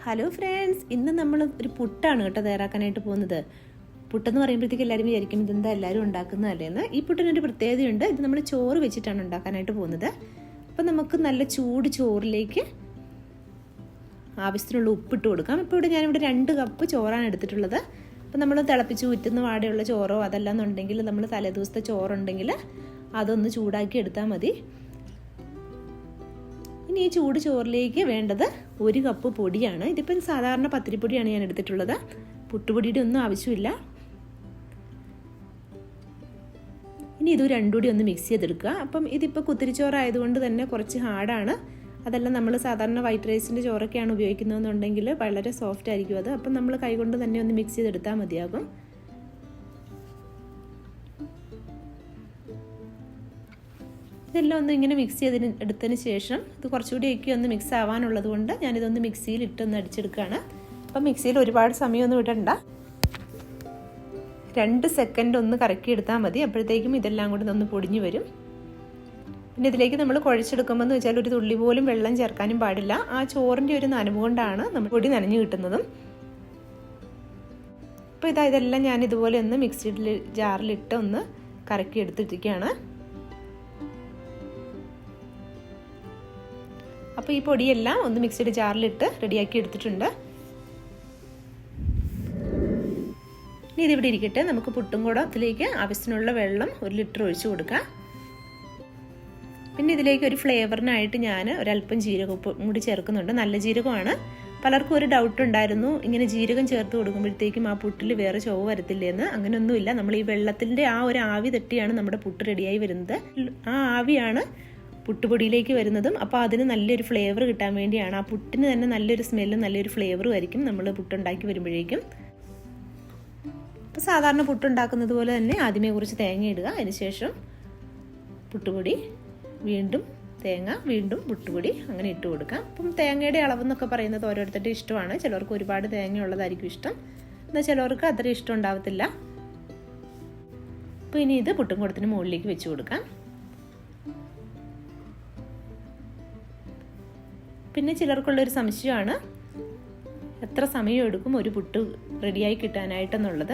Hello friends, ഇന്ന് നമ്മൾ ഒരു പുട്ടാണ് കേട്ടോ തയ്യാറാക്കാനായിട്ട് പോകുന്നത്. പുട്ടെന്ന് പറയുമ്പോഴത്തേക്ക് എല്ലാവരും വിചാരിക്കും ഇതെന്താ എല്ലാവരും ഉണ്ടാക്കുന്നതല്ലേന്ന്. ഈ പുട്ടിനൊരു പ്രത്യേകതയുണ്ട്. ഇത് നമ്മൾ ചോറ് വെച്ചിട്ടാണ് ഉണ്ടാക്കാനായിട്ട് പോകുന്നത്. അപ്പം നമുക്ക് നല്ല ചൂട് ചോറിലേക്ക് ആവശ്യത്തിനുള്ള ഉപ്പിട്ട് കൊടുക്കാം. ഇപ്പോൾ ഞാനിവിടെ 2 കപ്പ് ചോറാണ് എടുത്തിട്ടുള്ളത്. അപ്പം നമ്മൾ തിളപ്പിച്ച് ഊറ്റുന്ന വാടയുള്ള ചോറോ അതല്ലാന്നുണ്ടെങ്കിൽ നമ്മൾ തലേദിവസത്തെ ചോറുണ്ടെങ്കിൽ അതൊന്ന് ചൂടാക്കി എടുത്താൽ മതി. ഇനി ഈ ചൂട് ചോറിലേക്ക് വേണ്ടത് 1 കപ്പ് പൊടിയാണ്. ഇതിപ്പം സാധാരണ പത്തിരിപ്പൊടിയാണ് ഞാൻ എടുത്തിട്ടുള്ളത്. പുട്ടുപൊടിയുടെ ഒന്നും ആവശ്യമില്ല. ഇനി ഇത് രണ്ടും കൂടി ഒന്ന് മിക്സ് ചെയ്തെടുക്കുക. അപ്പം ഇതിപ്പോൾ കുത്തിരിച്ചോറായതുകൊണ്ട് തന്നെ കുറച്ച് ഹാർഡാണ്. അതെല്ലാം നമ്മൾ സാധാരണ വൈറ്റ് റൈസിൻ്റെ ചോറൊക്കെയാണ് ഉപയോഗിക്കുന്നതെന്നുണ്ടെങ്കിൽ വളരെ സോഫ്റ്റ് ആയിരിക്കും അത്. അപ്പം നമ്മൾ കൈകൊണ്ട് തന്നെ ഒന്ന് മിക്സ് ചെയ്തെടുത്താൽ മതിയാകും. ഇതെല്ലാം ഒന്ന് ഇങ്ങനെ മിക്സ് എടുത്തതിന് ശേഷം ഇത് കുറച്ചുകൂടിയൊക്കെ ഒന്ന് മിക്സ് ആവാനുള്ളത് കൊണ്ട് ഞാനിതൊന്ന് മിക്സിയിൽ ഇട്ടൊന്ന് അടിച്ചെടുക്കുകയാണ്. അപ്പം മിക്സിയിൽ ഒരുപാട് സമയമൊന്നും ഇടണ്ട, 2 സെക്കൻഡ് ഒന്ന് കറക്കി എടുത്താൽ മതി. അപ്പോഴത്തേക്കും ഇതെല്ലാം കൂടി ഒന്ന് പൊടിഞ്ഞു വരും. പിന്നെ ഇതിലേക്ക് നമ്മൾ കുഴച്ചെടുക്കുമ്പോൾ എന്ന് വെച്ചാൽ ഒരു തുള്ളി പോലും വെള്ളം ചേർക്കാനും പാടില്ല. ആ ചോറിൻ്റെ ഒരു നനവ് കൊണ്ടാണ് നമ്മൾ പൊടി നനഞ്ഞു കിട്ടുന്നതും. അപ്പോൾ ഇതെല്ലാം ഞാൻ ഇതുപോലെ ഒന്ന് മിക്സിയിൽ ജാറിലിട്ട് ഒന്ന് കറക്കി എടുത്തിരിക്കുകയാണ്. അപ്പോൾ ഈ പൊടിയെല്ലാം ഒന്ന് മിക്സിയുടെ ജാറിലിട്ട് റെഡിയാക്കി എടുത്തിട്ടുണ്ട്. ഇനി ഇതിവിടെ ഇരിക്കട്ടെ. നമുക്ക് പുട്ടും കൂടെ ഇതിലേക്ക് ആവശ്യത്തിനുള്ള വെള്ളം 1 ലിറ്റർ ഒഴിച്ചു കൊടുക്കാം. പിന്നെ ഇതിലേക്ക് ഒരു ഫ്ലേവറിനായിട്ട് ഞാൻ ഒരല്പം ജീരകവും കൂടി ചേർക്കുന്നുണ്ട്. നല്ല ജീരകമാണ്. പലർക്കും ഒരു ഡൗട്ട് ഉണ്ടായിരുന്നു, ഇങ്ങനെ ജീരകം ചേർത്ത് കൊടുക്കുമ്പോഴത്തേക്കും ആ പുട്ടിൽ വേറെ ചുവ വരത്തില്ലെന്ന്. അങ്ങനെയൊന്നുമില്ല. നമ്മൾ ഈ വെള്ളത്തിൻ്റെ ആ ഒരു ആവി തട്ടിയാണ് നമ്മുടെ പുട്ട് റെഡിയായി വരുന്നത്. ആ ആവിയാണ് പുട്ടുപൊടിയിലേക്ക് വരുന്നതും. അപ്പോൾ അതിന് നല്ലൊരു ഫ്ലേവർ കിട്ടാൻ വേണ്ടിയാണ്. ആ പുട്ടിന് തന്നെ നല്ലൊരു സ്മെല്ലും നല്ലൊരു ഫ്ലേവറും ആയിരിക്കും നമ്മൾ പുട്ടുണ്ടാക്കി വരുമ്പോഴേക്കും. അപ്പോൾ സാധാരണ പുട്ടുണ്ടാക്കുന്നത് പോലെ തന്നെ ആദ്യമേ കുറച്ച് തേങ്ങ ഇടുക. അതിനുശേഷം പുട്ടുപൊടി, വീണ്ടും തേങ്ങ, വീണ്ടും പുട്ടുപൊടി, അങ്ങനെ ഇട്ട് കൊടുക്കാം. അപ്പം തേങ്ങയുടെ അളവെന്നൊക്കെ പറയുന്നത് ഓരോരുത്തരുടെ ഇഷ്ടമാണ്. ചിലർക്ക് ഒരുപാട് തേങ്ങ ഉള്ളതായിരിക്കും ഇഷ്ടം, എന്നാൽ ചിലർക്ക് അത്ര ഇഷ്ടം ഉണ്ടാവത്തില്ല. അപ്പോൾ ഇനി ഇത് പുട്ടും കുടത്തിന് മുകളിലേക്ക് വെച്ച് കൊടുക്കാം. പിന്നെ ചിലർക്കുള്ളൊരു സംശയമാണ് എത്ര സമയം എടുക്കും ഒരു പുട്ട് റെഡിയായി കിട്ടാനായിട്ടെന്നുള്ളത്.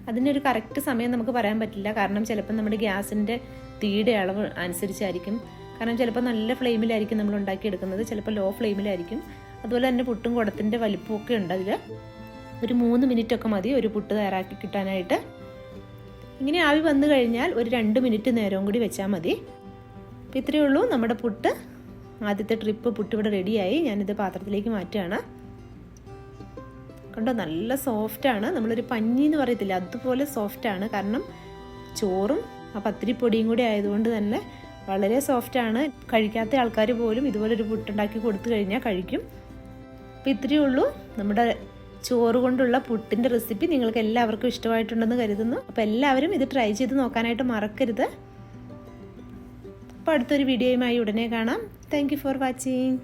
അതിനൊരു കറക്റ്റ് സമയം നമുക്ക് പറയാൻ പറ്റില്ല. കാരണം ചിലപ്പോൾ നമ്മുടെ ഗ്യാസിൻ്റെ തീയുടെ അളവ് അനുസരിച്ചായിരിക്കും. കാരണം ചിലപ്പോൾ നല്ല ഫ്ലെയിമിലായിരിക്കും നമ്മൾ ഉണ്ടാക്കിയെടുക്കുന്നത്, ചിലപ്പോൾ ലോ ഫ്ലെയിമിലായിരിക്കും. അതുപോലെ തന്നെ പുട്ടും കുടത്തിൻ്റെ വലിപ്പമൊക്കെ ഉണ്ട്. അതിൽ ഒരു 3 മിനിറ്റൊക്കെ മതി ഒരു പുട്ട് തയ്യാറാക്കി കിട്ടാനായിട്ട്. ഇങ്ങനെ ആവി വന്നു കഴിഞ്ഞാൽ ഒരു 2 മിനിറ്റ് നേരവും കൂടി വെച്ചാൽ മതി. അപ്പോൾ ഇത്രയേ ഉള്ളൂ. നമ്മുടെ പുട്ട് ആദ്യത്തെ ട്രിപ്പ് പുട്ട് ഇവിടെ റെഡിയായി. ഞാനിത് പാത്രത്തിലേക്ക് മാറ്റുകയാണ്. കണ്ടോ, നല്ല സോഫ്റ്റാണ്. നമ്മളൊരു പഞ്ഞി എന്ന് പറയത്തില്ല, അതുപോലെ സോഫ്റ്റാണ്. കാരണം ചോറും ആ പത്തിരിപ്പൊടിയും കൂടി ആയതുകൊണ്ട് തന്നെ വളരെ സോഫ്റ്റാണ്. കഴിക്കാത്ത ആൾക്കാർ പോലും ഇതുപോലൊരു പുട്ടുണ്ടാക്കി കൊടുത്തു കഴിഞ്ഞാൽ കഴിക്കും. അപ്പോൾ ഇത്രയേ ഉള്ളൂ നമ്മുടെ ചോറ് കൊണ്ടുള്ള പുട്ടിൻ്റെ റെസിപ്പി. നിങ്ങൾക്ക് എല്ലാവർക്കും ഇഷ്ടമായിട്ടുണ്ടെന്ന് കരുതുന്നു. അപ്പോൾ എല്ലാവരും ഇത് ട്രൈ ചെയ്ത് നോക്കാനായിട്ട് മറക്കരുത്. അപ്പോൾ അടുത്തൊരു വീഡിയോയുമായി ഉടനെ കാണാം. Thank you for watching.